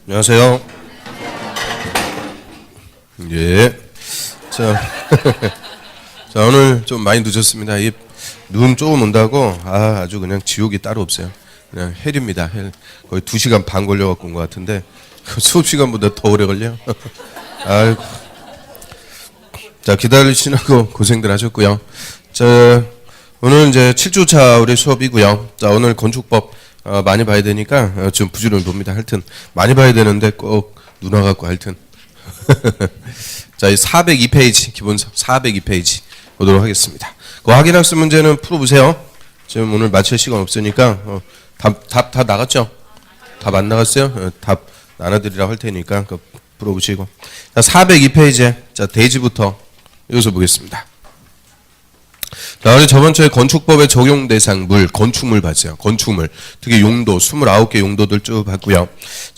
안녕하세요. 예. 자, 자, 오늘 좀 많이 늦었습니다. 이 눈 조금 온다고, 아주 그냥 지옥이 따로 없어요. 그냥 헬입니다. 헬. 거의 2시간 반 걸려갖고 온 것 같은데, 수업 시간보다 더 오래 걸려. 아이고. 자, 기다리시느라고 고생들 하셨고요. 자, 오늘 이제 7주차 우리 수업이고요. 자, 오늘 건축법 많이 봐야 되니까 좀 부지런히 봅니다. 하여튼 많이 봐야 되는데 꼭 눈 와갖고 하여튼 자, 이 402페이지 기본서 402페이지 보도록 하겠습니다. 그 확인학습 문제는 풀어보세요. 지금 오늘 마칠 시간 없으니까 답 다 나갔죠? 답 안 나갔어요? 답 나눠드리라고 할 테니까 풀어보시고. 자, 402페이지에 자, 대지부터 여기서 보겠습니다. 자, 우리 저번 주에 건축법의 적용 대상물, 건축물 봤어요. 건축물. 특히 용도, 29개 용도들 쭉 봤고요.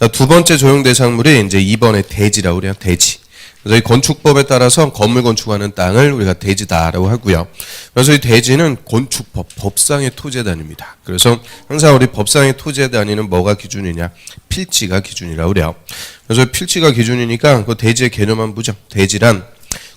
자, 두 번째 적용 대상물이 이제 2번의 대지라고 그래요. 대지. 그래서 이 건축법에 따라서 건물 건축하는 땅을 우리가 대지다라고 하고요. 그래서 이 대지는 건축법, 법상의 토지에 다닙니다. 그래서 항상 우리 법상의 토지에 다니는 뭐가 기준이냐? 필지가 기준이라고 그래요. 그래서 필지가 기준이니까 그 대지의 개념 한번 보죠. 대지란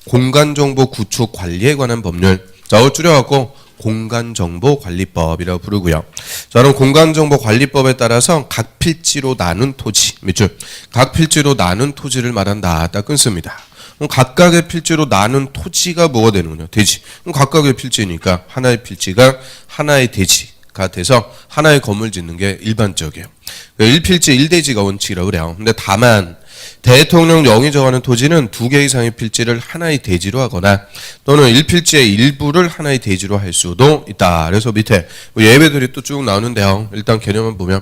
공간정보 구축 관리에 관한 법률. 자, 이걸 줄여갖고 공간정보관리법이라고 부르고요. 자, 그럼 공간정보관리법에 따라서 각 필지로 나눈 토지, 밑줄. 각 필지로 나눈 토지를 말한다. 딱 끊습니다. 그럼 각각의 필지로 나눈 토지가 뭐가 되는군요? 대지. 그럼 각각의 필지니까 하나의 필지가 하나의 대지가 돼서 하나의 건물 짓는 게 일반적이에요. 1필지 1대지가 원칙이라고 그래요. 근데 다만 대통령 영이 정하는 토지는 2개 이상의 필지를 하나의 대지로 하거나 또는 1필지의 일부를 하나의 대지로 할 수도 있다. 그래서 밑에 예배들이 또 쭉 나오는데요. 일단 개념만 보면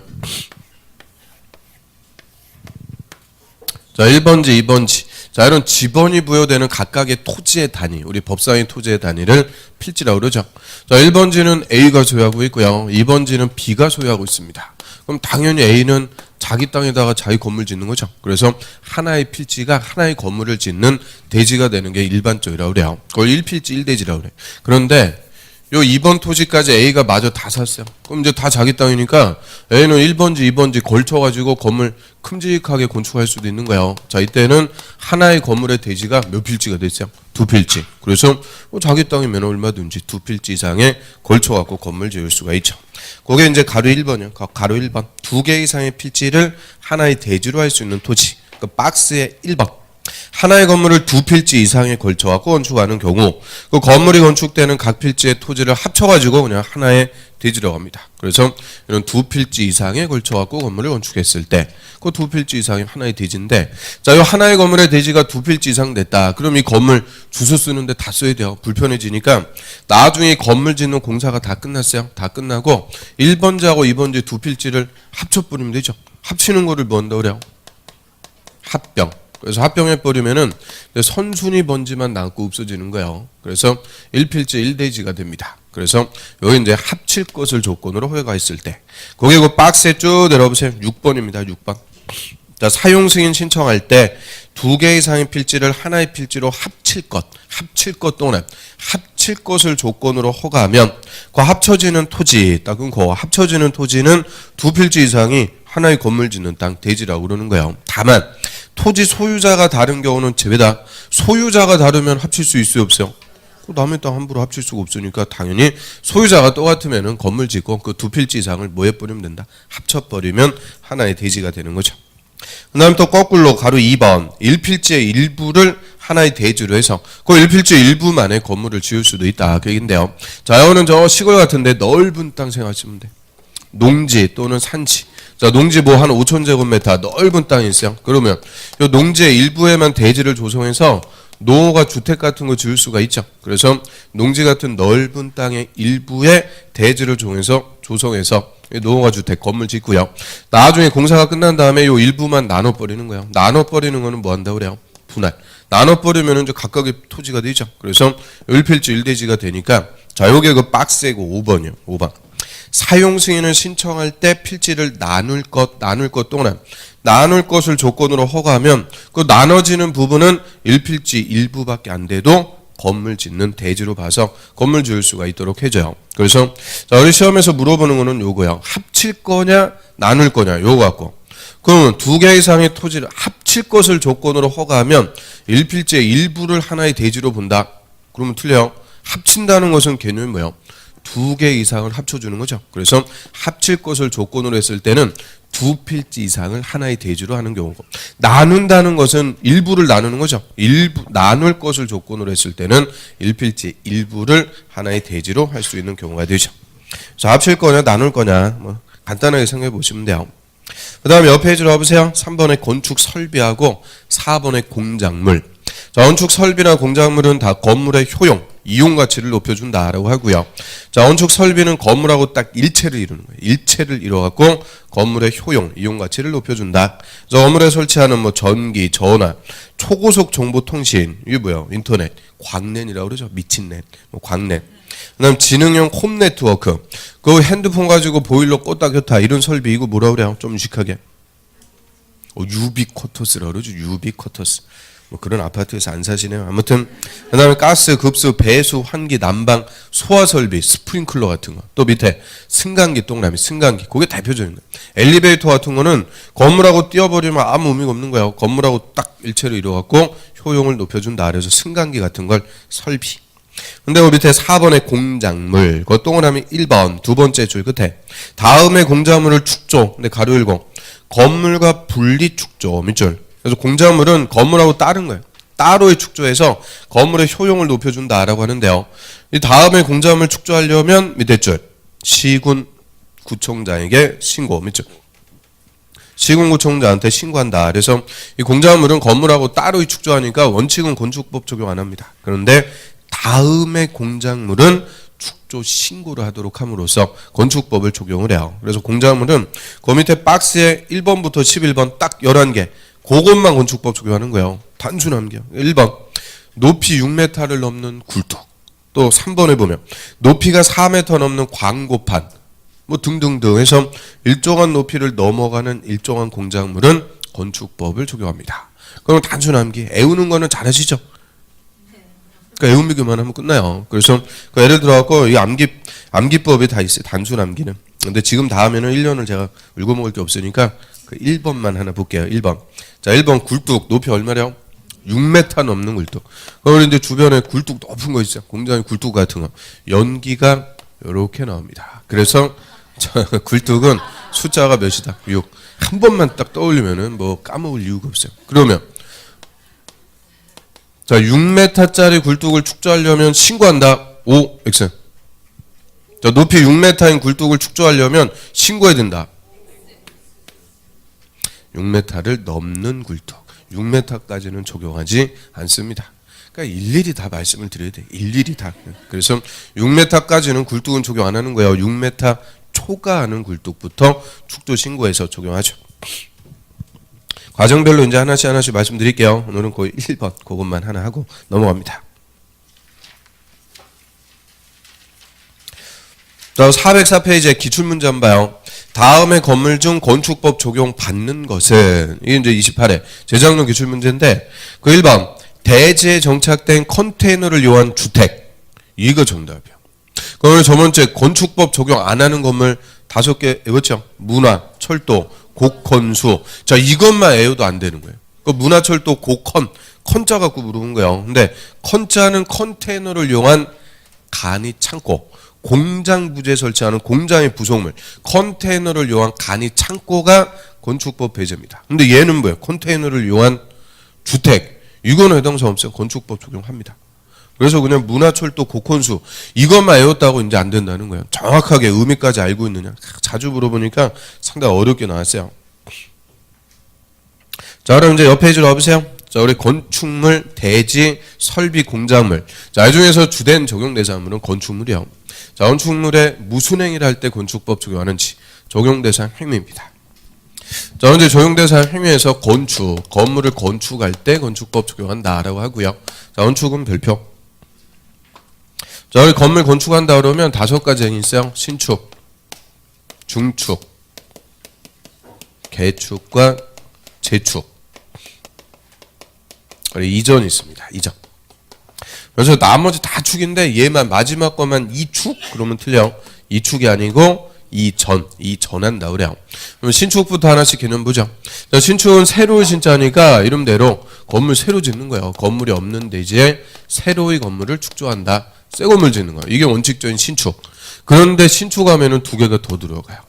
자, 1번지, 2번지. 자, 이런 지번이 부여되는 각각의 토지의 단위, 우리 법상의 토지의 단위를 필지라고 그러죠. 자, 1번지는 A가 소유하고 있고요. 2번지는 B가 소유하고 있습니다. 그럼 당연히 A는 자기 땅에다가 자기 건물 짓는 거죠. 그래서 하나의 필지가 하나의 건물을 짓는 대지가 되는 게 일반적이라고 그래요. 그걸 1필지 1대지라고 그래요. 그런데 요 2번 토지까지 A가 마저 다 샀어요. 그럼 이제 다 자기 땅이니까 A는 1번지, 2번지 걸쳐가지고 건물 큼직하게 건축할 수도 있는 거예요. 자, 이때는 하나의 건물의 대지가 몇 필지가 됐어요? 2필지. 그래서 자기 땅이면 얼마든지 2필지 이상에 걸쳐갖고 건물 지을 수가 있죠. 그게 이제 가로 1번이요. 가로 1번. 2개 이상의 필지를 하나의 대지로 할 수 있는 토지. 그 박스의 1번. 하나의 건물을 2필지 이상에 걸쳐갖고 건축하는 경우 그 건물이 건축되는 각 필지의 토지를 합쳐가지고 그냥 하나의 대지라고 합니다. 그래서 이런 2필지 이상에 걸쳐갖고 건물을 건축했을 때 그 2필지 이상이 하나의 대지인데 자, 이 하나의 건물의 대지가 2필지 이상 됐다. 그럼 이 건물 주소 쓰는데 다 써야 돼요. 불편해지니까 나중에 건물 짓는 공사가 다 끝났어요. 다 끝나고 1번지하고 2번지 2필지를 합쳐버리면 되죠. 합치는 거를 뭐 한다고 그래요? 합병. 그래서 합병해버리면은 선순위 번지만 남고 없어지는 거예요. 그래서 1필지 1대지가 됩니다. 그래서 여기 이제 합칠 것을 조건으로 허가가 있을 때. 거기 그 박스에 쭉 내려보세요. 6번입니다. 6번. 자, 사용 승인 신청할 때 2개 이상의 필지를 하나의 필지로 합칠 것 또는 합칠 것을 조건으로 허가하면 그 합쳐지는 토지, 딱 끊고 합쳐지는 토지는 2필지 이상이 하나의 건물 짓는 땅 대지라고 그러는 거예요. 다만 토지 소유자가 다른 경우는 제외다. 소유자가 다르면 합칠 수 있어요, 없어요? 남의 땅 함부로 합칠 수가 없으니까 당연히 소유자가 똑같으면은 건물 짓고 그 2필지 이상을 뭐 해버리면 된다? 합쳐버리면 하나의 대지가 되는 거죠. 그 다음에 또 거꾸로 가로 2번 1필지의 일부를 하나의 대지로 해서 그 1필지 일부만의 건물을 지을 수도 있다. 그 얘기인데요. 자, 여기는 저 시골 같은데 넓은 땅 생각하시면 돼. 농지 또는 산지. 자, 농지 뭐 한 5,000제곱미터 넓은 땅이 있어요. 그러면 이 농지의 일부에만 대지를 조성해서 노후가 주택 같은 거 지을 수가 있죠. 그래서 농지 같은 넓은 땅의 일부에 대지를 조성해서 노후가 주택 건물 짓고요. 나중에 공사가 끝난 다음에 이 일부만 나눠버리는 거예요. 나눠버리는 거는 뭐 한다고 그래요? 분할. 나눠버리면 이제 각각의 토지가 되죠. 그래서 1필지 1대지가 되니까 자, 요게 그 박스이고 5번이요. 5번. 사용 승인을 신청할 때 필지를 나눌 것 또는 나눌 것을 조건으로 허가하면 그 나눠지는 부분은 1필지 일부밖에 안 돼도 건물 짓는 대지로 봐서 건물 지을 수가 있도록 해줘요. 그래서 자, 우리 시험에서 물어보는 거는 요거요. 합칠 거냐 나눌 거냐 요거 갖고 그러면 두 개 이상의 토지를 합칠 것을 조건으로 허가하면 일필지의 일부를 하나의 대지로 본다. 그러면 틀려요. 합친다는 것은 개념이 뭐예요? 두 개 이상을 합쳐주는 거죠. 그래서 합칠 것을 조건으로 했을 때는 두 필지 이상을 하나의 대지로 하는 경우고, 나눈다는 것은 일부를 나누는 거죠. 일부 나눌 것을 조건으로 했을 때는 일필지 일부를 하나의 대지로 할 수 있는 경우가 되죠. 그래서 합칠 거냐 나눌 거냐 뭐 간단하게 생각해 보시면 돼요. 그 다음에 옆 페이지로 와보세요. 3번의 건축 설비하고 4번의 공작물. 자, 건축 설비나 공작물은 다 건물의 효용, 이용 가치를 높여준다라고 하고요. 자, 건축 설비는 건물하고 딱 일체를 이루는 거예요. 일체를 이뤄갖고 건물의 효용, 이용 가치를 높여준다. 그래서 건물에 설치하는 뭐 전기, 전화, 초고속 정보통신, 이게 뭐예요? 인터넷, 광랜이라고 그러죠. 미친 넷, 뭐 광랜. 그다음 지능형 홈 네트워크. 그 핸드폰 가지고 보일러 껐다 켰다 이런 설비 이거 뭐라 그래요? 좀 유식하게. 유비쿼터스라고 그러죠. 유비쿼터스. 뭐 그런 아파트에서 안 사시네요. 아무튼 그다음에 가스, 급수, 배수, 환기, 난방, 소화 설비, 스프링클러 같은 거. 또 밑에 승강기, 동그라미 승강기. 그게 대표적인 거예요. 엘리베이터 같은 거는 건물하고 띄워버리면 아무 의미가 없는 거예요. 건물하고 딱 일체로 이루어갖고 효용을 높여준다. 그래서 승강기 같은 걸 설비. 근데 그 밑에 4번의 공작물, 그 동그라미 1번 두 번째 줄 끝에 다음의 공작물을 축조, 근데 가로 열고 건물과 분리 축조 밑줄. 그래서 공작물은 건물하고 다른 거예요. 따로의 축조해서 건물의 효용을 높여준다라고 하는데요. 이 다음에 공작물 축조하려면 밑에 줄 시군 구청장에게 신고 밑줄. 시군구청장한테 신고한다. 그래서 이 공작물은 건물하고 따로 축조하니까 원칙은 건축법 적용 안 합니다. 그런데 다음의 공작물은 축조 신고를 하도록 함으로써 건축법을 적용을 해요. 그래서 공작물은 그 밑에 박스에 1번부터 11번 딱 11개 그것만 건축법 적용하는 거예요. 단순한 게 1번 높이 6m를 넘는 굴뚝, 또 3번에 보면 높이가 4m 넘는 광고판 뭐 등등등 해서 일정한 높이를 넘어가는 일정한 공작물은 건축법을 적용합니다. 그럼 단순한 게 애우는 거는 잘하시죠? 그러니까 애움비교만 하면 끝나요. 그래서 그 예를 들어갖고 이 암기법이 다 있어요. 단순 암기는. 근데 지금 다음에는 1년을 제가 읽어먹을 게 없으니까 그 1번만 하나 볼게요. 1번. 자, 1번 굴뚝 높이 얼마래요? 6m 넘는 굴뚝. 그러면 이제 주변에 굴뚝 높은 거 있죠. 공장의 굴뚝 같은 거. 연기가 이렇게 나옵니다. 그래서 굴뚝은 숫자가 몇이다? 6. 한 번만 딱 떠올리면은 뭐 까먹을 이유가 없어요. 그러면 자, 6m짜리 굴뚝을 축조하려면 신고한다. O, X. 자, 높이 6m인 굴뚝을 축조하려면 신고해야 된다. 6m를 넘는 굴뚝. 6m까지는 적용하지 않습니다. 그러니까 일일이 다 말씀을 드려야 돼. 일일이 다. 그래서 6m까지는 굴뚝은 적용 안 하는 거예요. 6m 초과하는 굴뚝부터 축조 신고해서 적용하죠. 과정별로 이제 하나씩 말씀드릴게요. 오늘은 거의 1번 그것만 하나 하고 넘어갑니다. 자, 404페이지에 기출문제 한번 봐요. 다음의 건물 중 건축법 적용 받는 것은, 이게 이제 28회 재작년 기출문제인데, 그 1번 대지에 정착된 컨테이너를 이용한 주택. 이거 정답이에요. 그러면 저번째 건축법 적용 안 하는 건물 5개 외웠죠? 문화, 철도, 곡컨수. 자, 이것만 애워도 안 되는 거예요. 그 문화철도 컨자 갖고 물어본 거예요. 근데 컨자는 컨테이너를 이용한 간이 창고, 공장 부지에 설치하는 공장의 부속물, 컨테이너를 이용한 간이 창고가 건축법 배제입니다. 근데 얘는 뭐예요? 컨테이너를 이용한 주택. 이거는 해당사항 없어요. 건축법 적용합니다. 그래서 그냥 문화철도 곡컨수 이것만 외웠다고 이제 안 된다는 거예요. 정확하게 의미까지 알고 있느냐. 자주 물어보니까 상당히 어렵게 나왔어요. 자, 그럼 이제 옆 페이지로 와보세요. 자, 우리 건축물, 대지, 설비, 공작물. 자, 이 중에서 주된 적용 대상물은 건축물이요. 자, 건축물에 무슨 행위를 할 때 건축법 적용하는지 적용 대상 행위입니다. 자, 이제 적용 대상 행위에서 건축, 건물을 건축할 때 건축법 적용한다라고 하고요. 자, 건축은 별표. 자, 우리 건물 건축한다 그러면 5가지 행위 있어요. 신축, 중축, 개축과 재축. 그리고 이전이 있습니다. 이전. 그래서 나머지 다 축인데 얘만 마지막 것만 2축 그러면 틀려. 2축이 아니고 이전한다 그래요. 그럼 신축부터 하나씩 개념 보죠. 자, 신축은 새로운 신자니까 이름대로 건물 새로 짓는 거예요. 건물이 없는데 이제 새로이 건물을 축조한다. 새 건물 짓는 거예요. 이게 원칙적인 신축. 그런데 신축하면은 두 개가 더 들어가요.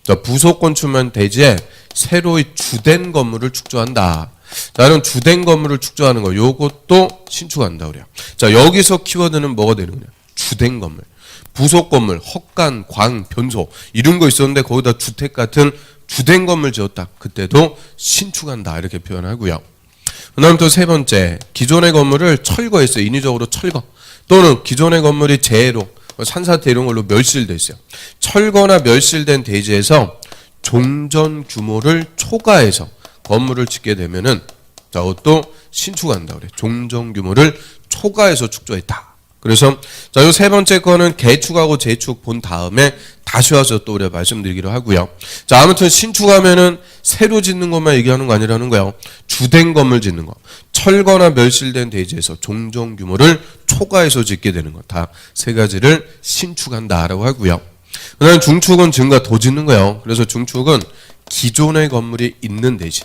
자, 부속 건축만 대지에 새로이 주된 건물을 축조한다. 자, 이런 주된 건물을 축조하는 거, 요것도 신축한다 그래요. 자, 여기서 키워드는 뭐가 되는 거냐? 주된 건물. 부속 건물, 헛간, 광, 변소 이런 거 있었는데 거기다 주택 같은 주된 건물 지었다. 그때도 신축한다 이렇게 표현하고요. 그다음 또 세 번째, 기존의 건물을 철거했어요. 인위적으로 철거 또는 기존의 건물이 재해로 산사태 이런 걸로 멸실돼 있어요. 철거나 멸실된 대지에서 종전 규모를 초과해서 건물을 짓게 되면은 자, 그것도 신축한다 그래. 종전 규모를 초과해서 축조했다. 그래서 자, 요 세 번째 거는 개축하고 재축 본 다음에 다시 와서 또 우리가 말씀드리기로 하고요. 자, 아무튼 신축하면은 새로 짓는 것만 얘기하는 거 아니라는 거예요. 주된 건물 짓는 거. 철거나 멸실된 대지에서 종전 규모를 초과해서 짓게 되는 거. 다 세 가지를 신축한다라고 하고요. 그다음 중축은 증가 더 짓는 거예요. 그래서 중축은 기존의 건물이 있는 대지.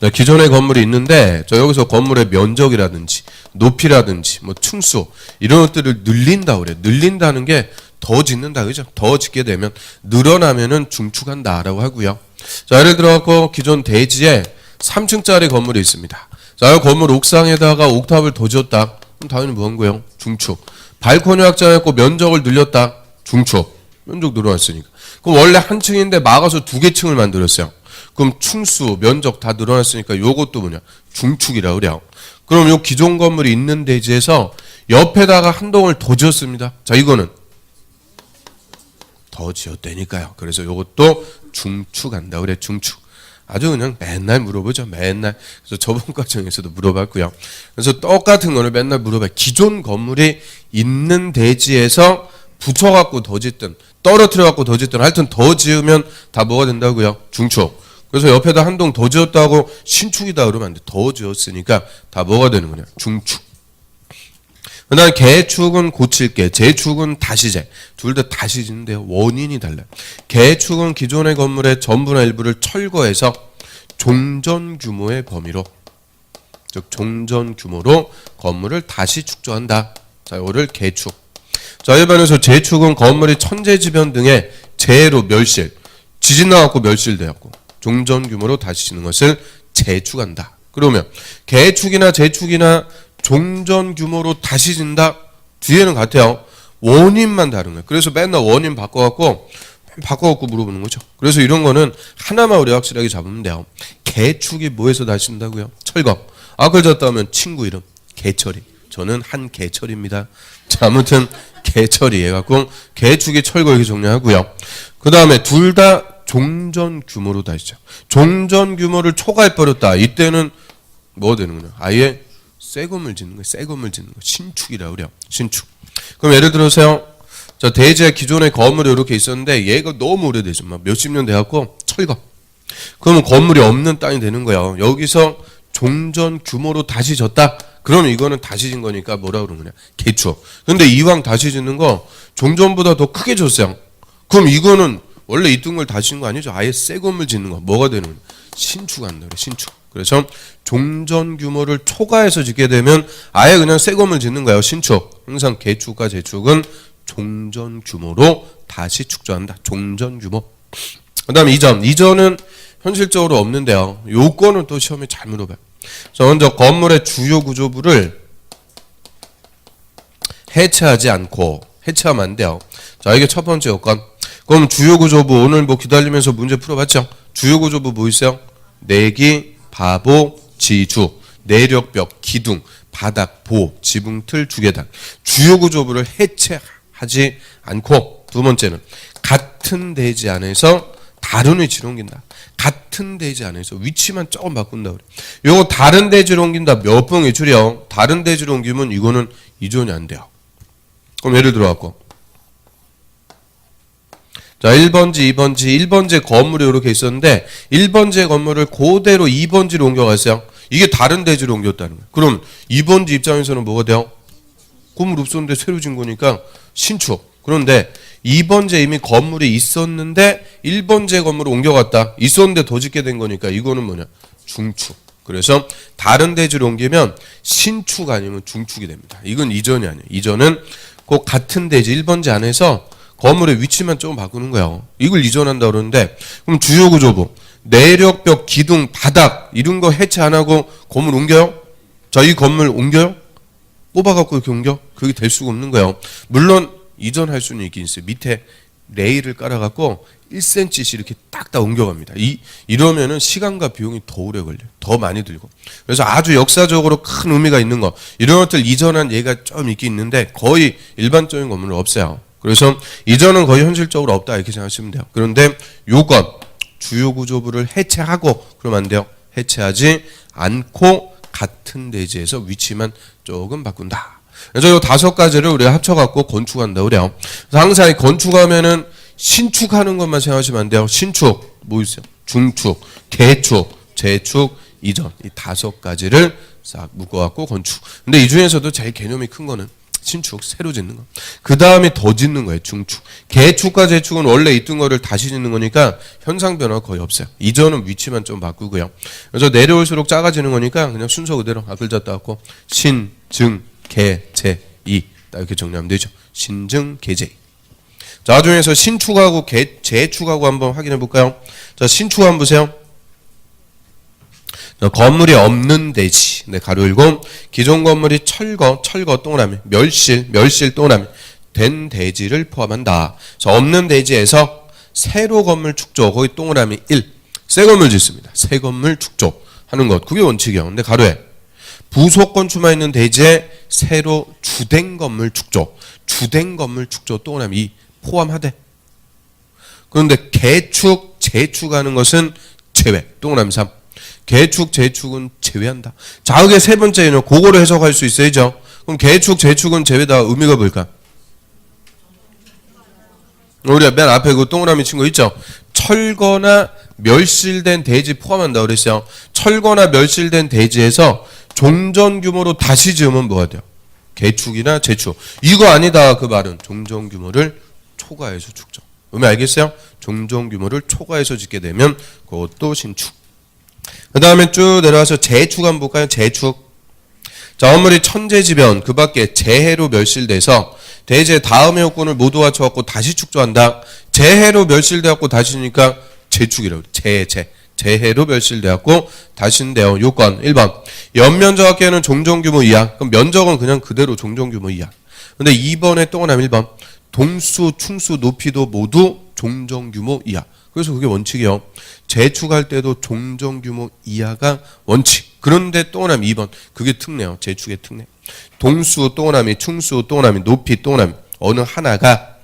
자, 기존의 건물이 있는데 저 여기서 건물의 면적이라든지 높이라든지 뭐 층수 이런 것들을 늘린다 그래. 늘린다는 게 더 짓는다 그죠? 더 짓게 되면 늘어나면은 중축한다라고 하고요. 자, 예를 들어 기존 대지에 3층짜리 건물이 있습니다. 자, 이 건물 옥상에다가 옥탑을 더 지었다. 그럼 당연히 뭐 한 거예요? 중축. 발코니 확장했고 면적을 늘렸다. 중축. 면적 늘어났으니까. 그럼 원래 한 층인데 막아서 두 개 층을 만들었어요. 그럼 충수, 면적 다 늘어났으니까 요것도 뭐냐? 중축이라 그래요. 그럼 요 기존 건물이 있는 대지에서 옆에다가 한 동을 더 지었습니다. 자, 이거는 더 지었다니까요. 그래서 요것도 중축한다 그래. 중축. 아주 그냥 맨날 물어보죠. 맨날. 그래서 저번 과정에서도 물어봤고요. 그래서 똑같은 거를 맨날 물어봐요. 기존 건물이 있는 대지에서 붙여갖고 더 짓든 떨어뜨려갖고 더 짓든 하여튼 더 지으면 다 뭐가 된다고요? 중축. 그래서 옆에다 한 동 더 지었다고 신축이다 그러면 안 돼. 더 지었으니까 다 뭐가 되는 거냐? 중축. 그 다음 개축은 고칠게, 재축은 다시재. 둘 다 다시 짓는데요. 원인이 달라요. 개축은 기존의 건물의 전부나 일부를 철거해서 종전 규모의 범위로, 즉 종전 규모로 건물을 다시 축조한다. 자, 이거를 개축. 자, 일반에서 재축은 건물이 천재지변 등의 재해로 멸실, 지진 나갖고 멸실되었고 종전 규모로 다시 짓는 것을 재축한다. 그러면 개축이나 재축이나 종전 규모로 다시 짓는다. 뒤에는 같아요. 원인만 다른 거예요. 그래서 맨날 원인 바꿔갖고 물어보는 거죠. 그래서 이런 거는 하나만 우리 확실하게 잡으면 돼요. 개축이 뭐에서 다시 짓는다고요? 철거. 그걸 졌다 하면 친구 이름 개철이. 저는 한개철입니다. 자, 아무튼 개철이 해갖고 개축이 철거 이렇게 정리하고요. 그 다음에 둘 다 종전 규모로 다시죠. 종전 규모를 초과해버렸다. 이때는 뭐 되는 거냐? 아예 새 건물 짓는 거예요. 새 건물 짓는 거. 신축이라고 그래요. 신축. 그럼 예를 들어서요. 자, 대지에 기존의 건물이 이렇게 있었는데 얘가 너무 오래되죠. 막 몇십 년 돼갖고 철거. 그러면 건물이 없는 땅이 되는 거예요. 여기서 종전 규모로 다시 졌다. 그러면 이거는 다시 짓는 거니까 뭐라 그러는 거냐? 개축. 근데 이왕 다시 짓는 거 종전보다 더 크게 졌어요. 그럼 이거는 원래 있던 걸 다시 짓는 거 아니죠? 아예 새 건물 짓는 거. 뭐가 되는 거냐? 신축한다 그래. 신축. 그래서 종전 규모를 초과해서 짓게 되면 아예 그냥 새 건물 짓는 거예요. 신축. 항상 개축과 재축은 종전 규모로 다시 축조한다. 종전 규모. 그 다음에 이전은 현실적으로 없는데요. 요거는 또 시험에 잘 물어봐요. 자, 먼저 건물의 주요 구조부를 해체하지 않고, 해체하면 안 돼요. 자, 이게 첫 번째 요건. 그럼 주요 구조부 오늘 뭐 기다리면서 문제 풀어봤죠? 주요 구조부 뭐 있어요? 내기, 바보, 지주, 내력벽, 기둥, 바닥, 보, 지붕, 틀, 주계단. 주요 구조부를 해체하지 않고, 두 번째는 같은 대지 안에서 다른 위치로 옮긴다. 같은 대지 안에서 위치만 조금 바꾼다 그래. 요거 다른 대지로 옮긴다. 몇 번 외출이요? 다른 대지로 옮기면 이거는 이전이 안 돼요. 그럼 예를 들어 갖고 자, 1번지, 1번지 건물이 이렇게 있었는데 1번지의 건물을 그대로 2번지로 옮겨갔어요. 이게 다른 대지로 옮겼다는 거예요. 그럼 2번지 입장에서는 뭐가 돼요? 건물 없었는데 새로 진 거니까 신축. 그런데 2번지에 이미 건물이 있었는데 1번지에 건물을 옮겨갔다. 있었는데 더 짓게 된 거니까 이거는 뭐냐? 중축. 그래서 다른 대지로 옮기면 신축 아니면 중축이 됩니다. 이건 이전이 아니에요. 이전은 꼭 같은 대지 1번지 안에서 건물의 위치만 조금 바꾸는 거예요. 이걸 이전한다 그러는데 그럼 주요구조부 내력벽, 기둥, 바닥 이런 거 해체 안 하고 건물 옮겨요? 자, 이 건물 옮겨요? 뽑아갖고 이렇게 옮겨? 그게 될 수가 없는 거예요. 물론 이전할 수는 있긴 있어요. 밑에 레일을 깔아갖고 1cm씩 이렇게 딱딱 옮겨갑니다. 이러면은 시간과 비용이 더 오래 걸려요. 더 많이 들고. 그래서 아주 역사적으로 큰 의미가 있는 거. 이런 것들 이전한 예가 좀 있긴 있는데 거의 일반적인 건물은 없어요. 그래서 이전은 거의 현실적으로 없다 이렇게 생각하시면 돼요. 그런데 요건 주요구조부를 해체하고 그러면 안 돼요. 해체하지 않고 같은 대지에서 위치만 조금 바꾼다. 그래서 요 5가지를 우리가 합쳐갖고 건축한다 그래요. 그래서 항상 건축하면은 신축하는 것만 생각하시면 안 돼요. 신축 뭐 있어요? 중축, 개축, 재축, 이전 이 5가지를 싹 묶어갖고 건축. 근데 이 중에서도 제일 개념이 큰 거는 신축, 새로 짓는 거. 그 다음에 더 짓는 거예요. 중축. 개축과 재축은 원래 있던 거를 다시 짓는 거니까 현상 변화가 거의 없어요. 이전은 위치만 좀 바꾸고요. 그래서 내려올수록 작아지는 거니까 그냥 순서 그대로 앞을 졌다 갖고 신, 증, 개, 재, 이 이렇게 정리하면 되죠. 신, 증, 개, 재. 자, 중에서 신축하고 재축하고 한번 확인해 볼까요? 자, 신축 한번 보세요. 건물이 없는 대지. 네, 가로 열고 기존 건물이 철거 동그라미, 멸실 동그라미 된 대지를 포함한다. 자, 없는 대지에서 새로 건물 축조, 거기 동그라미 1. 새 건물 짓습니다. 새 건물 축조 하는 것. 그게 원칙이에요. 근데 가로에 부속 건축만 있는 대지에 새로 주된 건물 축조 동그라미 2 포함하되. 그런데 개축, 재축하는 것은 제외. 동그라미 3. 개축, 재축은 제외한다. 자극의 세 번째는 그거로 해석할 수 있어야죠. 그럼 개축, 재축은 제외다. 의미가 뭘까? 우리가 맨 앞에 그 동그라미 친 거 있죠? 철거나 멸실된 대지 포함한다 그랬어요. 철거나 멸실된 대지에서 종전 규모로 다시 지으면 뭐가 돼요? 개축이나 재축. 이거 아니다. 그 말은 종전 규모를 초과해서 축적. 의미 알겠어요? 종전 규모를 초과해서 짓게 되면 그것도 신축. 그 다음에 쭉 내려와서 재축 한번 볼까요? 재축. 자, 건물이 천재지변 그 밖에 재해로 멸실돼서 대지의 다음의 요건을 모두 갖춰갖고 다시 축조한다. 재해로 멸실돼갖고 다시니까 재축이라고. 재해로 멸실돼갖고 다시인데요. 요건 1번 연면적 합계는 종전규모 이하. 그럼 면적은 그냥 그대로 종전규모 이하. 근데 2번에 동그라미 1번 동수, 충수, 높이도 모두 종전규모 이하. 그래서 그게 원칙이에요. 재축할 때도 종전규모 이하가 원칙. 그런데 동그라미 2번 그게 특례요. 재축의 특례. 동수 동그라미, 충수 동그라미, 높이 동그라미 어느 하나가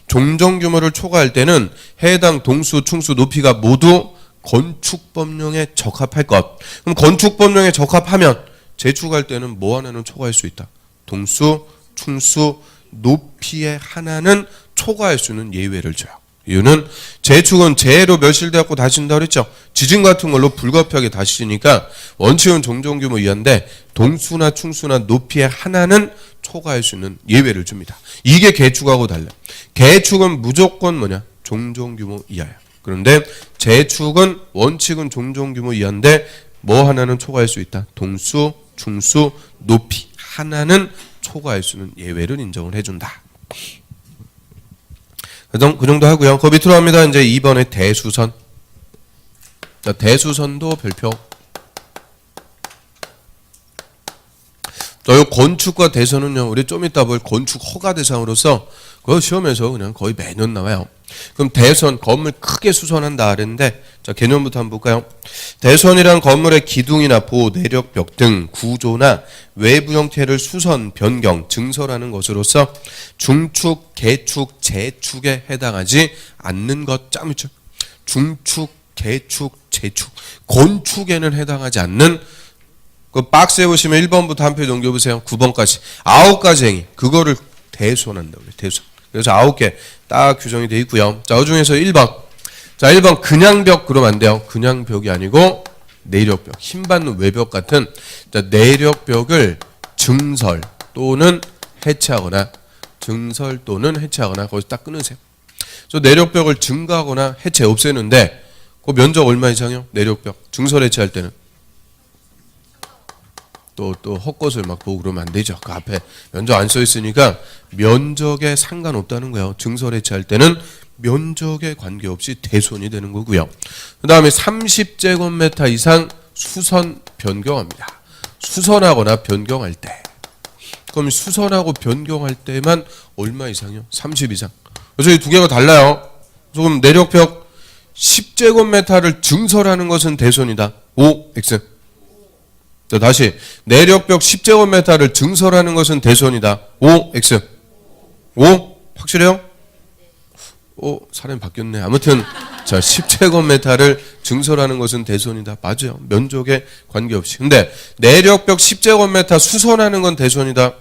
종전규모를 초과할 때는 해당 동수, 충수, 높이가 모두 건축법령에 적합할 것. 그럼 건축법령에 적합하면 재축할 때는 뭐 하나는 초과할 수 있다. 동수, 충수, 높이의 하나는 초과할 수 있는 예외를 줘요. 이유는 재축은 재해로 멸실되었고 다신다 그랬죠. 지진 같은 걸로 불가피하게 다시니까 원칙은 종전규모 이하인데 동수나 충수나 높이의 하나는 초과할 수 있는 예외를 줍니다. 이게 개축하고 달라요. 개축은 무조건 뭐냐? 종전규모 이하야. 그런데 재축은 원칙은 종전규모 이하인데 뭐 하나는 초과할 수 있다. 동수, 충수, 높이 하나는 초과할 수 있는 예외를 인정을 해준다. 그 정도 하고요. 그 밑으로 갑니다. 이제 2번의 대수선. 자, 대수선도 별표. 요 건축과 대선은요, 우리 좀 이따 볼 건축 허가 대상으로서 그 시험에서 그냥 거의 매년 나와요. 그럼 대선, 건물 크게 수선한다 그랬는데, 자, 개념부터 한번 볼까요? 대선이란 건물의 기둥이나 보호, 내력벽 등 구조나 외부 형태를 수선, 변경, 증설하는 것으로서 중축, 개축, 재축에 해당하지 않는 것. 짬이죠. 중축, 개축, 재축. 건축에는 해당하지 않는 그 박스에 보시면 1번부터 한 페이지 넘겨보세요. 9번까지. 9가지 행위. 그거를 대수선한다고 그래요. 대수선. 그래서 9개 딱 규정이 되어 있고요. 자, 그 중에서 1번. 자, 1번 그냥 벽 그러면 안 돼요. 그냥 벽이 아니고 내력벽. 힘받는 외벽 같은 자, 내력벽을 증설 또는 해체하거나 증설 또는 해체하거나 거기서 딱 끊으세요. 저 내력벽을 증가하거나 해체 없애는데 그 면적 얼마 이상이요? 내력벽 증설 해체할 때는 또 헛것을 막 보고 그러면 안 되죠. 그 앞에 면적 안 써 있으니까 면적에 상관없다는 거예요. 증설 해체할 때는 면적에 관계없이 대손이 되는 거고요. 그 다음에 30제곱미터 이상 수선 변경합니다. 수선하거나 변경할 때. 그럼 수선하고 변경할 때만 얼마 이상이요? 30 이상. 그래서 이 두 개가 달라요. 조금 내력벽 10제곱미터를 증설하는 것은 대손이다. O, X. 다시 내력벽 10제곱미터를 증설하는 것은 대손이다. O, X. O? 확실해요? 사람이 바뀌었네. 아무튼 자 10제곱미터를 증설하는 것은 대손이다. 맞아요. 면적에 관계없이. 근데 내력벽 10제곱미터 수선하는 건 대손이다.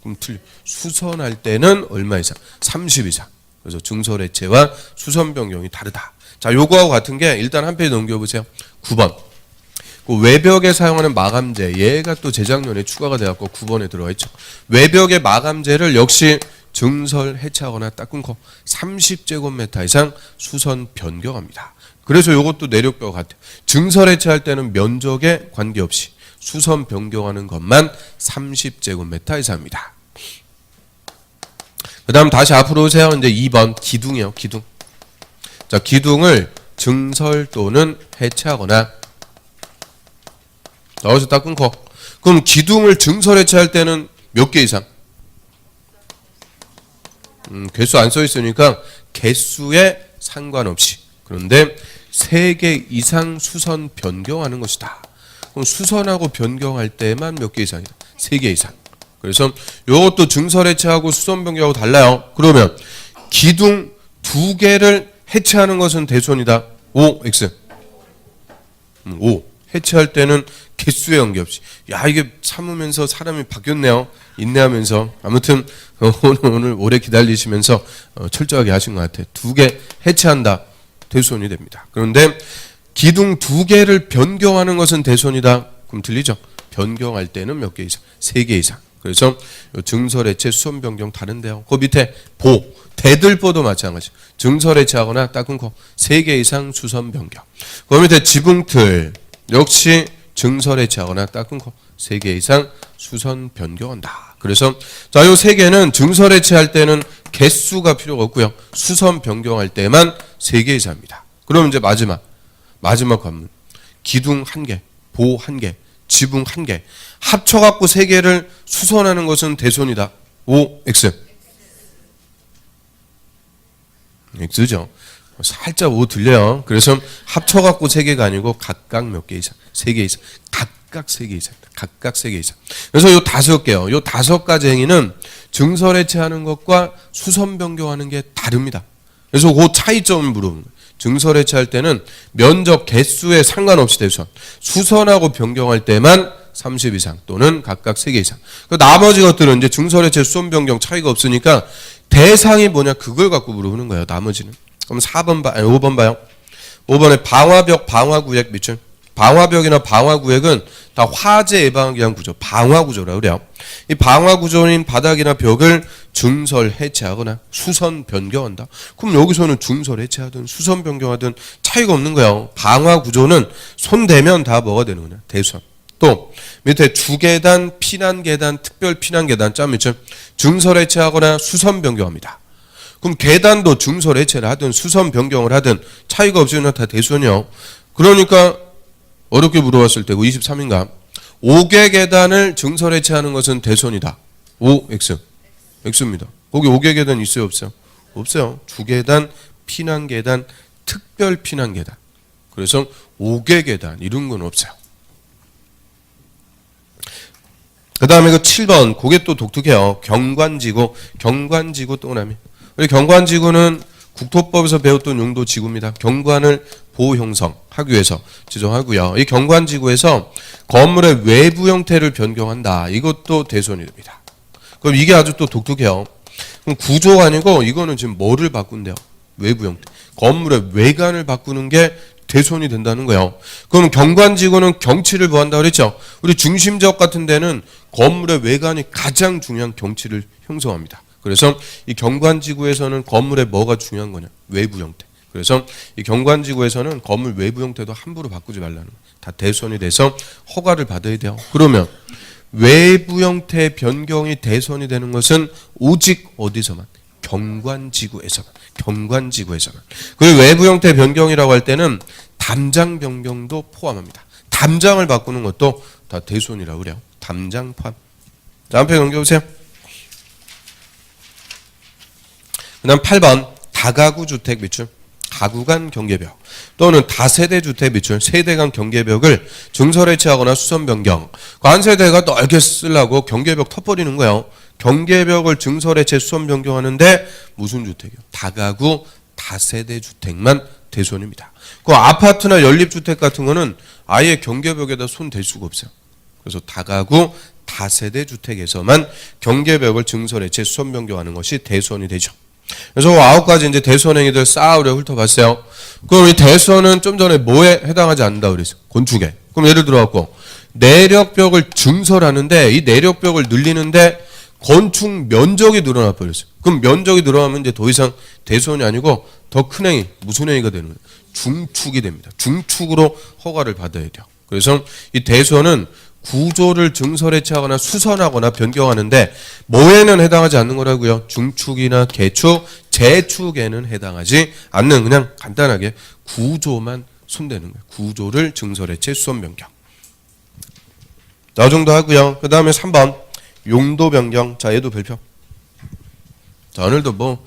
그럼 틀려. 수선할 때는 얼마 이상? 30 이상. 그래서 증설 해체와 수선 변경이 다르다. 자, 요거하고 같은 게 일단 한 페이지 넘겨보세요. 9번. 그 외벽에 사용하는 마감재. 얘가 또 재작년에 추가가 돼갖고 9번에 들어와 있죠. 외벽의 마감재를 역시 증설 해체하거나 딱 끊고 30제곱미터 이상 수선 변경합니다. 그래서 이것도 내력벽 같아요. 증설 해체할 때는 면적에 관계없이 수선 변경하는 것만 30제곱미터 이상입니다. 그 다음 다시 앞으로 오세요. 이제 2번 기둥이에요. 기둥. 자, 기둥을 증설 또는 해체하거나 여기서 딱 끊고. 그럼 기둥을 증설 해체할 때는 몇 개 이상? 개수 안 써 있으니까 개수에 상관없이. 그런데 3개 이상 수선 변경하는 것이다. 그럼 수선하고 변경할 때만 몇 개 이상이다. 3개 이상. 그래서 이것도 증설 해체하고 수선 변경하고 달라요. 그러면 기둥 2개를 해체하는 것은 대손이다. O, X. O. 해체할 때는 개수에 관계없이. 야, 이게 참으면서 사람이 바뀌었네요. 인내하면서. 아무튼 오늘 오래 기다리시면서 철저하게 하신 것 같아요. 2개 해체한다. 대손이 됩니다. 그런데 기둥 2개를 변경하는 것은 대손이다. 그럼 들리죠? 변경할 때는 몇 개 이상? 3개 이상. 그래서 증설 해체 수선 변경 다른데요. 그 밑에 보. 대들보도 마찬가지. 증설 해체하거나 딱 끊고 3개 이상 수선 변경. 그 밑에 지붕틀. 역시 증설 해체하거나 딱 끊고 3개 이상 수선 변경한다. 그래서 자, 요 3개는 증설 해체할 때는 개수가 필요가 없고요. 수선 변경할 때만 3개 이상입니다. 그럼 이제 마지막 관문. 기둥 1개, 보 1개, 지붕 1개. 합쳐갖고 3개를 수선하는 것은 대손이다. O, X. X죠. 살짝 O 들려요. 그래서 합쳐갖고 3개가 아니고 각각 몇 개 이상, 3개 이상, 각각 3개 이상, 각각 3개 이상. 그래서 요 5개요. 요 5가지 행위는 증설 해체하는 것과 수선 변경하는 게 다릅니다. 그래서 그 차이점을 물어보는 거예요. 증설 해체할 때는 면적 개수에 상관없이 대손, 수선하고 변경할 때만 30 이상 또는 각각 3개 이상. 그 나머지 것들은 이제 증설 해체, 수선 변경 차이가 없으니까 대상이 뭐냐 그걸 갖고 물어보는 거예요. 나머지는. 그럼 5번 봐요. 5번에 방화벽, 방화구역 밑줄. 방화벽이나 방화구역은 다 화재 예방하기 위한 구조, 방화구조라고 그래요. 이 방화구조인 바닥이나 벽을 증설 해체하거나 수선 변경한다. 그럼 여기서는 증설 해체하든 수선 변경하든 차이가 없는 거예요. 방화구조는 손 대면 다 뭐가 되는 거냐? 대손. 또 밑에 주계단, 피난계단, 특별 피난계단 점 밑줄. 증설 해체하거나 수선 변경합니다. 그럼 계단도 증설 해체를 하든 수선 변경을 하든 차이가 없으면 다 대손이요. 그러니까 어렵게 물어봤을 때 23인가 5개 계단을 증설 해체하는 것은 대손이다. O, X. X입니다. 거기 5개 계단 있어요? 없어요? 없어요. 주계단, 피난계단, 특별 피난계단. 그래서 5개 계단 이런 건 없어요. 그 다음에 그 7번 그게 또 독특해요. 경관지구. 경관지구 동그라미. 우리 경관지구는 국토법에서 배웠던 용도 지구입니다. 경관을 보호 형성하기 위해서 지정하고요. 이 경관지구에서 건물의 외부 형태를 변경한다. 이것도 대손이 됩니다. 그럼 이게 아주 또 독특해요. 그럼 구조가 아니고 이거는 지금 뭐를 바꾼대요? 외부 형태. 건물의 외관을 바꾸는 게 대손이 된다는 거예요. 그럼 경관지구는 경치를 보한다고 그랬죠. 우리 중심지역 같은 데는 건물의 외관이 가장 중요한 경치를 형성합니다. 그래서 이 경관지구에서는 건물의 뭐가 중요한 거냐? 외부 형태. 그래서 이 경관지구에서는 건물 외부 형태도 함부로 바꾸지 말라는 거예요. 다 대손이 돼서 허가를 받아야 돼요. 그러면 외부 형태 변경이 대손이 되는 것은 오직 어디서만? 경관지구에서만. 경관지구에서만. 그리고 외부 형태 변경이라고 할 때는 담장 변경도 포함합니다. 담장을 바꾸는 것도 다 대손이라고 그래요. 담장 포함. 다음 페이지 넘겨보세요. 그 다음 8번 다가구 주택 비출. 가구 간 경계벽 또는 다세대 주택 비출, 세대 간 경계벽을 증설해체하거나 수선 변경. 한 세대가 넓게 쓰려고 경계벽 터버리는 거예요. 경계벽을 증설해체 수선 변경하는데 무슨 주택이요? 다가구 다세대 주택만 대손입니다. 그 아파트나 연립주택 같은 거는 아예 경계벽에다 손 댈 수가 없어요. 그래서 다가구 다세대 주택에서만 경계벽을 증설해체 수선 변경하는 것이 대손이 되죠. 그래서 9가지 이제 대손 행위들 쌓으려 훑어봤어요. 그럼 이 대손은 좀 전에 뭐에 해당하지 않는다 그랬어요? 건축에. 그럼 예를 들어갖고 내력벽을 증설하는데 이 내력벽을 늘리는데 건축 면적이 늘어나 버렸어요. 그럼 면적이 늘어나면 이제 더 이상 대손이 아니고 더 큰 행위, 무슨 행위가 되는 거예요? 중축이 됩니다. 중축으로 허가를 받아야 돼요. 그래서 이 대손은 구조를 증설해체하거나 수선하거나 변경하는데 뭐에는 해당하지 않는 거라고요? 중축이나 개축, 재축에는 해당하지 않는, 그냥 간단하게 구조만 손대는 거예요. 구조를 증설해체 수선 변경. 이 정도 하고요. 그 다음에 3번 용도 변경. 자, 얘도 별표. 자, 오늘도 뭐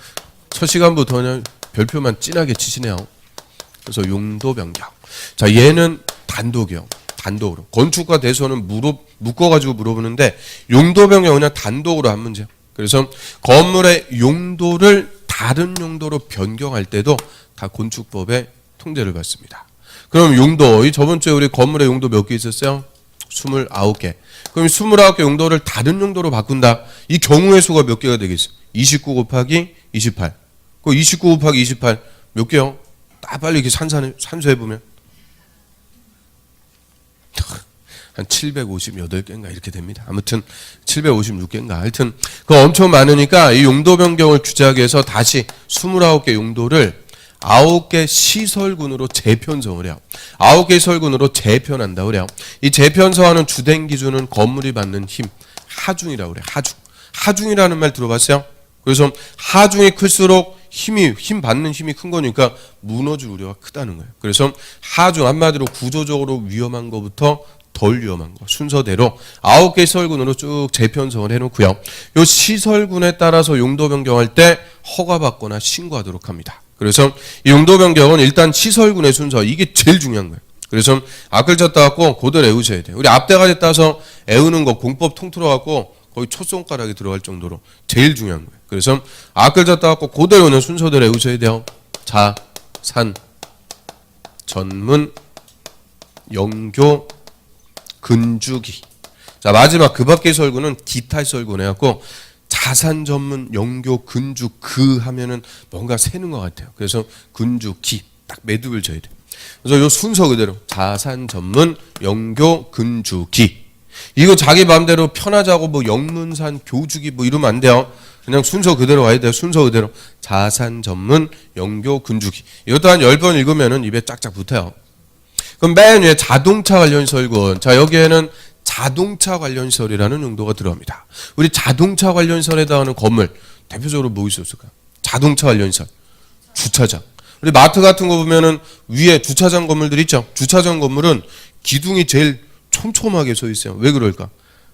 첫 시간부터 그냥 별표만 진하게 치시네요. 그래서 용도 변경. 자, 얘는 단독이요. 단독으로. 건축과 대손은 묶어가지고 물어보는데 용도 변경 그냥 단독으로 한 문제요. 그래서 건물의 용도를 다른 용도로 변경할 때도 다 건축법의 통제를 받습니다. 그럼 용도, 이 저번 주에 우리 건물의 용도 몇 개 있었어요? 29개. 그럼 29개 용도를 다른 용도로 바꾼다. 이 경우의 수가 몇 개가 되겠어요? 29 곱하기 28. 그 29 곱하기 28 몇 개요? 딱 빨리 이렇게 산수해보면 한 758개인가 이렇게 됩니다. 아무튼 756개인가 하여튼 그 엄청 많으니까 이 용도 변경을 규제하기 위해서 다시 29개 용도를 9개 시설군으로 재편성을 해요. 9개 시설군으로 재편한다 그래요. 이 재편성하는 주된 기준은 건물이 받는 힘, 하중이라고 그래요. 하중이라는 말 들어봤어요? 그래서 하중이 클수록 힘 받는 힘이 큰 거니까 무너질 우려가 크다는 거예요. 그래서 하중, 한마디로 구조적으로 위험한 것부터 덜 위험한 거 순서대로 9개 시설군으로 쭉 재편성을 해놓고요. 이 시설군에 따라서 용도 변경할 때 허가받거나 신고하도록 합니다. 그래서 이 용도 변경은 일단 시설군의 순서, 이게 제일 중요한 거예요. 그래서 앞글 쳤다 갖고 그대로 외우셔야 돼요. 우리 앞대가리 따서 외우는 거 공법 통틀어 갖고 거의 촛손가락이 들어갈 정도로 제일 중요한 거예요. 그래서 앞글 쳤다 갖고 그대로 그냥 순서대로 외우셔야 돼요. 자, 산, 전문, 영교, 근주기. 자, 마지막 그 밖의 설구는 기타 설구네 갖고 자산 전문 영교 근주 그 하면은 뭔가 새는 것 같아요. 그래서 근주 기 딱 매듭을 져야 돼요. 그래서 요 순서 그대로 자산 전문 영교 근주 기. 이거 자기 마음대로 편하자고 뭐 영문산 교주기 뭐 이러면 안 돼요. 그냥 순서 그대로 와야 돼요. 순서 그대로 자산 전문 영교 근주기. 이것도 한 10번 읽으면은 입에 짝짝 붙어요. 그럼 맨 위에 자동차 관련 설군. 자, 여기에는 자동차 관련 시설이라는 용도가 들어갑니다. 우리 자동차 관련 시설에 해당하는 건물 대표적으로 뭐 있었을까요? 자동차 관련 시설, 주차장. 우리 마트 같은 거 보면은 위에 주차장 건물들 있죠. 주차장 건물은 기둥이 제일 촘촘하게 서 있어요. 왜 그럴까?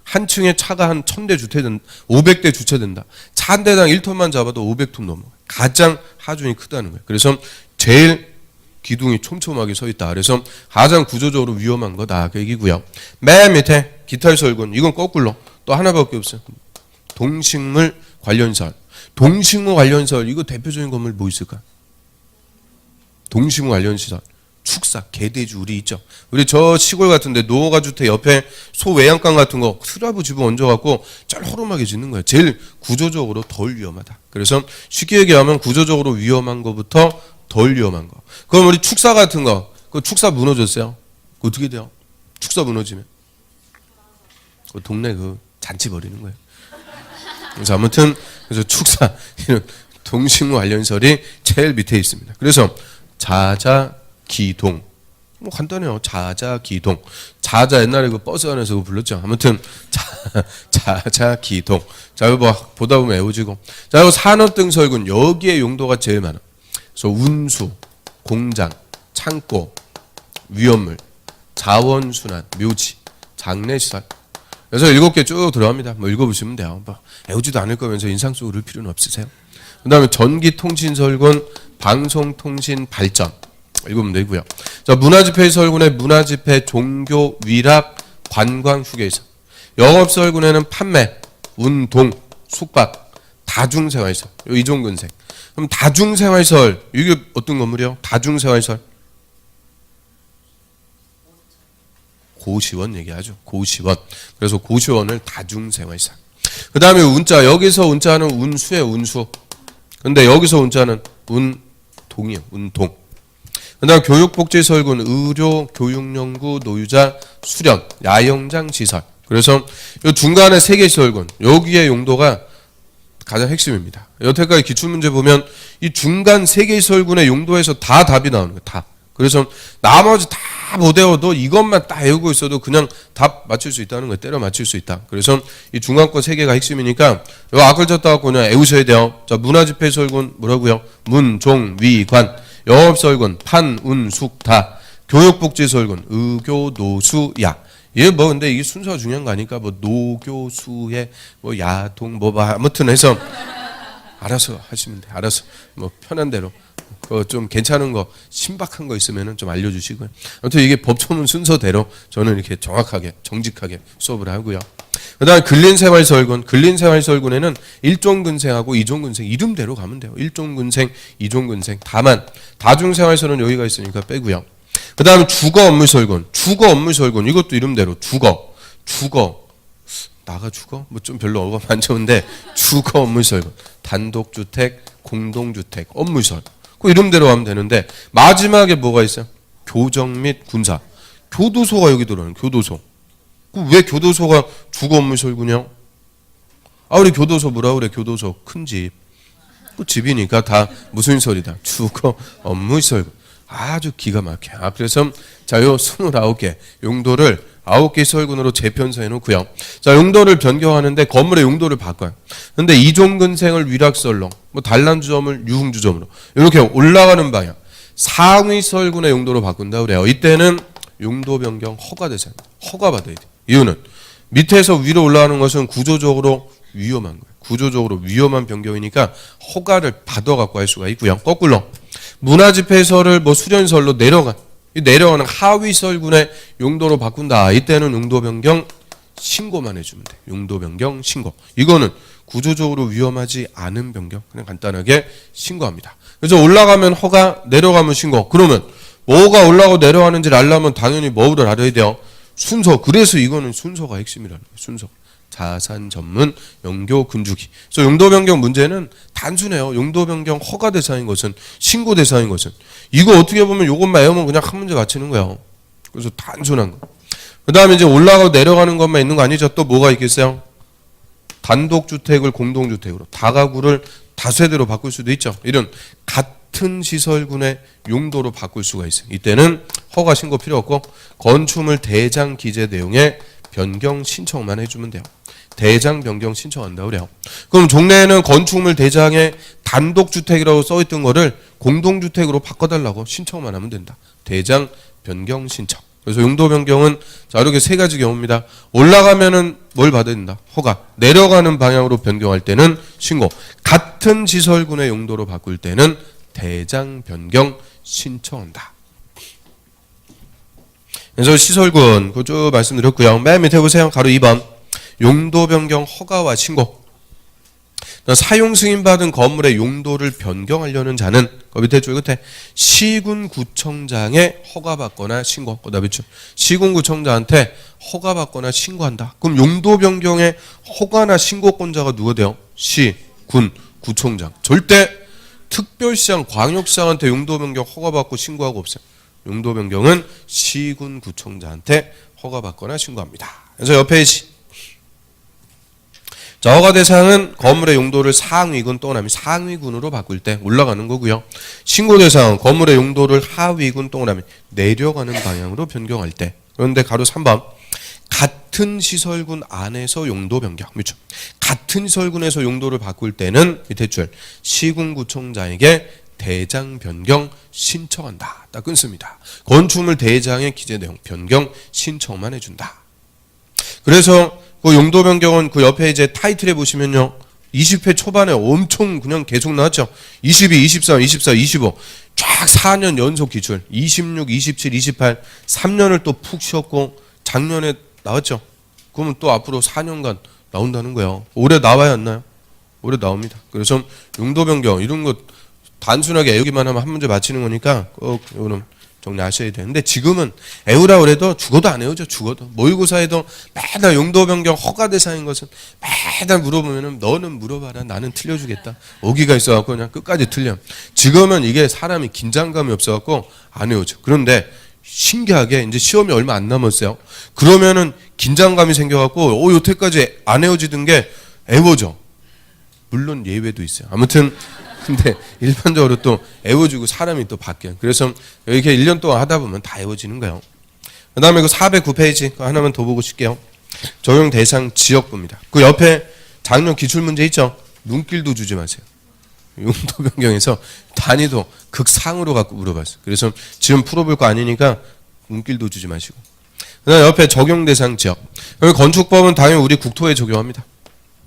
한 층에 차가 한 1000대 주차된 500대 주차된다. 차 한 대당 1톤만 잡아도 500톤 넘어. 가장 하중이 크다는 거예요. 그래서 제일 기둥이 촘촘하게 서 있다. 그래서 가장 구조적으로 위험한 거다. 그 얘기고요. 맨 밑에 기타 설군. 이건 거꾸로 또 하나밖에 없어요. 동식물 관련설. 동식물 관련설. 이거 대표적인 건물 뭐 있을까? 동식물 관련 시설. 축사, 개돼지 우리 있죠. 우리 저 시골 같은데 노허가 주택 옆에 소 외양간 같은 거 트라브 집어 얹어갖고 쩔호름하게 짓는 거예요. 제일 구조적으로 덜 위험하다. 그래서 쉽게 얘기하면 구조적으로 위험한 거부터 덜 위험한 거. 그럼 우리 축사 같은 거, 그 축사 무너졌어요. 그 어떻게 돼요? 축사 무너지면 그 동네 그 잔치 벌이는 거예요. 그래서 아무튼 그래서 축사 이런 동식물 관련설이 제일 밑에 있습니다. 그래서 자자기동 뭐 간단해요. 자자기동. 자자 옛날에 그 버스 안에서 그거 불렀죠. 아무튼 자자기동. 자 이거 보다 보면 애워지고. 자 이거 산업등설군 여기에 용도가 제일 많아. 그래서 운수, 공장, 창고, 위험물, 자원순환, 묘지, 장례시설. 그래서 7개 쭉 들어갑니다. 뭐 읽어보시면 돼요. 뭐 애우지도 않을 거면서 인상 쓰고 그럴 필요는 없으세요. 그 다음에 전기통신설군, 방송통신 발전. 읽으면 되고요. 자, 문화집회설군의 문화집회, 종교, 위락, 관광, 휴게소. 영업설군에는 판매, 운동, 숙박, 다중생활설. 요 이종근생. 그럼 다중생활설 이게 어떤 건물이요? 다중생활설. 고시원 얘기하죠. 고시원. 그래서 고시원을 다중생활설. 그 다음에 운자. 여기서 운자는 운수예요. 운수. 근데 여기서 운자는 운동이에요. 운동. 그 다음 교육복지설군, 의료, 교육연구, 노유자, 수련, 야영장 시설. 그래서 이 중간에 3개 설군, 여기에 용도가 가장 핵심입니다. 여태까지 기출문제 보면 이 중간 3개 설군의 용도에서 다 답이 나오는 거예요. 다. 그래서 나머지 다 못 외워도 이것만 딱 외우고 있어도 그냥 답 맞출 수 있다는 거예요. 때려 맞출 수 있다. 그래서 이 중간 거 3개가 핵심이니까 요 악을 졌다가 그냥 외우셔야 돼요. 자, 문화집회설군 뭐라고요? 문, 종, 위, 관. 영업설군, 판, 운, 숙, 다. 교육복지설군, 의교, 노수, 야. 이게 뭐 근데 이게 순서가 중요한 거 아니까 뭐 노교수의 뭐 야동 뭐 아무튼 해서 알아서 하시면 돼. 알아서 뭐 편한 대로. 좀 괜찮은 거 신박한 거 있으면은 좀 알려주시고요. 아무튼 이게 법조문 순서대로 저는 이렇게 정확하게 정직하게 수업을 하고요. 그다음 근린생활설군, 근린생활설군에는 1종근생하고 2종근생 이름대로 가면 돼요. 1종근생, 2종근생. 다만 다중생활설은 여기가 있으니까 빼고요. 그다음 주거업무설군, 주거업무설군 이것도 이름대로 주거 나가 주거 뭐 좀 별로 어감 안 좋은데 주거업무설군, 단독주택, 공동주택, 업무설. 그 이름대로 하면 되는데 마지막에 뭐가 있어요? 교정 및 군사. 교도소가 여기 들어오는 교도소. 왜 교도소가 주거 업무설군이요? 아 우리 교도소 뭐라 그래? 교도소 큰 집. 그 집이니까 다 무슨 설이다. 주거 업무설군. 아주 기가 막혀. 그래서 자 요 29개 용도를 9개 설군으로 재편서해 놓고요. 자, 용도를 변경하는데 건물의 용도를 바꿔요. 근데 이종근생을 위락설로, 뭐 단란주점을 유흥주점으로 이렇게 올라가는 방향. 상위 설군의 용도로 바꾼다 그래요. 이때는 용도 변경 허가 대상입니다. 허가 받아야 돼요. 이유는 밑에서 위로 올라가는 것은 구조적으로 위험한 거예요. 구조적으로 위험한 변경이니까 허가를 받아 갖고 할 수가 있고요. 거꾸로 문화집회설을 뭐 수련설로 내려가는 하위 설군의 용도로 바꾼다. 이때는 용도 변경 신고만 해주면 돼. 용도 변경 신고. 이거는 구조적으로 위험하지 않은 변경. 그냥 간단하게 신고합니다. 그래서 올라가면 허가, 내려가면 신고. 그러면 뭐가 올라가고 내려가는지를 알려면 당연히 뭐를 알아야 돼요? 순서. 그래서 이거는 순서가 핵심이라는 거예요. 순서. 자산 전문 영교 근주기. 그래서 용도 변경 문제는 단순해요. 용도 변경 허가 대상인 것은 신고 대상인 것은 이거 어떻게 보면 이것만 외우면 그냥 한 문제 맞히는 거예요. 그래서 단순한 거. 그다음에 이제 올라가고 내려가는 것만 있는 거 아니죠? 또 뭐가 있겠어요? 단독주택을 공동주택으로, 다가구를 다세대로 바꿀 수도 있죠. 이런 같은 시설군의 용도로 바꿀 수가 있어요. 이때는 허가 신고 필요 없고 건축물 대장 기재 내용에 변경 신청만 해주면 돼요. 대장 변경 신청한다고 그래요. 그럼 종래에는 건축물 대장에 단독주택이라고 써있던 거를 공동주택으로 바꿔달라고 신청만 하면 된다. 대장 변경 신청. 그래서 용도 변경은 자 이렇게 3가지 경우입니다. 올라가면은 뭘 받아야 된다? 허가. 내려가는 방향으로 변경할 때는 신고. 같은 시설군의 용도로 바꿀 때는 대장 변경 신청한다. 그래서 시설군 그거 쭉 말씀드렸고요. 맨 밑에 보세요. 가로 2번. 용도 변경 허가와 신고. 사용 승인받은 건물의 용도를 변경하려는 자는 그 밑에 줄 끝에 시군구청장에 허가받거나 신고. 그다음에 시군구청장한테 허가받거나 신고한다. 그럼 용도 변경의 허가나 신고권자가 누가 돼요? 시, 군, 구청장. 절대 특별시장, 광역시장한테 용도 변경 허가받고 신고하고 없어요. 용도 변경은 시군구청장한테 허가받거나 신고합니다. 그래서 옆에 자 자, 허가 대상은 건물의 용도를 상위군 동그라미 상위군으로 바꿀 때 올라가는 거고요. 신고 대상은 건물의 용도를 하위군 동그라미 내려가는 방향으로 변경할 때. 그런데 가로 3번 같은 시설군 안에서 용도 변경. 그렇죠. 같은 시설군에서 용도를 바꿀 때는 밑에 줄 시군구청장에게 대장 변경 신청한다. 딱 끊습니다. 건축물 대장의 기재 내용 변경 신청만 해준다. 그래서 그 용도 변경은 그 옆에 이제 타이틀에 보시면요. 20회 초반에 엄청 그냥 계속 나왔죠. 22, 23, 24, 25. 쫙 4년 연속 기출. 26, 27, 28. 3년을 또 푹 쉬었고 작년에 나왔죠. 그러면 또 앞으로 4년간 나온다는 거예요. 올해 나와야 안 나요? 올해 나옵니다. 그래서 용도 변경 이런 거 단순하게 애우기만 하면 한 문제 맞히는 거니까 꼭 이거는 정리하셔야 돼요. 근데 지금은 애우라 그래도 죽어도 안 애우죠. 죽어도. 모의고사에도 매달 용도 변경 허가 대상인 것은 매달 물어보면은 너는 물어봐라. 나는 틀려주겠다. 오기가 있어갖고 그냥 끝까지 틀려. 지금은 이게 사람이 긴장감이 없어갖고 안 애우죠. 그런데 신기하게 이제 시험이 얼마 안 남았어요. 그러면은 긴장감이 생겨갖고 여태까지 안 애워지던 게 애워져. 물론 예외도 있어요. 아무튼 근데 일반적으로 또 애워지고 사람이 또 바뀌어요. 그래서 이렇게 1년 동안 하다 보면 다 애워지는 거예요. 그 다음에 그 409페이지 하나만 더 보고 싶게요. 적용 대상 지역부입니다. 그 옆에 작년 기출문제 있죠. 눈길도 주지 마세요. 용도 변경에서 단위도 극상으로 갖고 물어봤어요. 그래서 지금 풀어볼 거 아니니까 눈길도 주지 마시고. 그 다음에 옆에 적용 대상 지역. 건축법은 당연히 우리 국토에 적용합니다.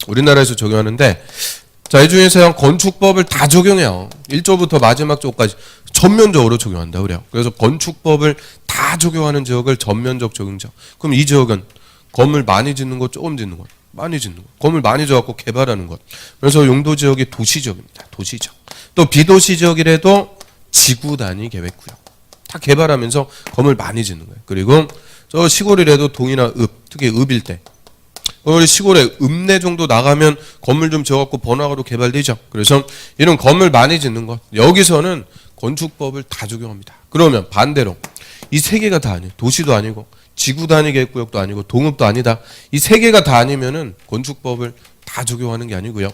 우리나라에서 적용하는데 자, 이 중에서 건축법을 다 적용해요. 1조부터 마지막 조까지 전면적으로 적용한다 그래요. 그래서 건축법을 다 적용하는 지역을 전면적 적용지역. 그럼 이 지역은 건물 많이 짓는 것, 조금 짓는 것, 많이 짓는 것. 건물 많이 지어갖고 개발하는 것. 그래서 용도 지역이 도시지역입니다. 도시지역. 또 비도시 지역이라도 지구 단위 계획구역. 다 개발하면서 건물 많이 짓는 거예요. 그리고 저 시골이라도 동이나 읍, 특히 읍일 때. 우리 시골에 읍내 정도 나가면 건물 좀 지어갖고 번화가로 개발되죠. 그래서 이런 건물 많이 짓는 것 여기서는 건축법을 다 적용합니다. 그러면 반대로 이 세 개가 다 아니에요. 도시도 아니고 지구 단위 계획구역도 아니고 동읍도 아니다. 이 세 개가 다 아니면은 건축법을 다 적용하는 게 아니고요.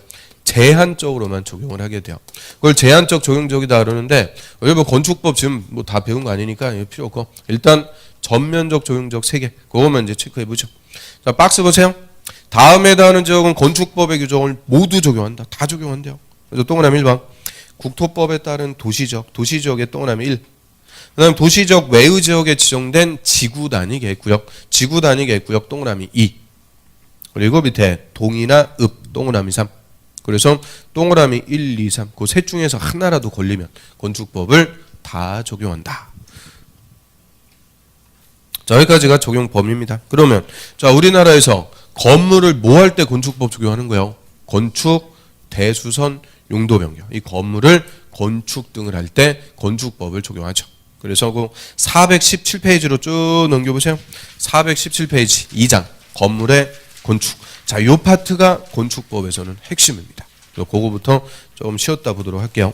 제한적으로만 적용을 하게 돼요. 그걸 제한적 적용적이다 그러는데 여러분 건축법 지금 뭐 다 배운 거 아니니까 필요 없고 일단 전면적 적용적 세 개 그거만 이제 체크해 보죠. 자, 박스 보세요. 다음에 해당하는 지역은 건축법의 규정을 모두 적용한다. 다 적용한대요. 그래서 동그라미 1번. 국토법에 따른 도시적, 도시지역의 동그라미 1. 그 다음 도시적 외의 지역에 지정된 지구 단위 계획구역, 지구 단위 계획구역 동그라미 2. 그리고 밑에 동이나 읍 동그라미 3. 그래서 동그라미 1, 2, 3. 그 셋 중에서 하나라도 걸리면 건축법을 다 적용한다. 자, 여기까지가 적용 범위입니다. 그러면 자, 우리나라에서 건물을 뭐 할 때 건축법 적용하는 거예요? 건축, 대수선, 용도 변경. 이 건물을 건축 등을 할 때 건축법을 적용하죠. 그래서 그 417페이지로 쭉 넘겨보세요. 417페이지 2장 건물의 건축. 자, 이 파트가 건축법에서는 핵심입니다. 그거부터 좀 쉬었다 보도록 할게요.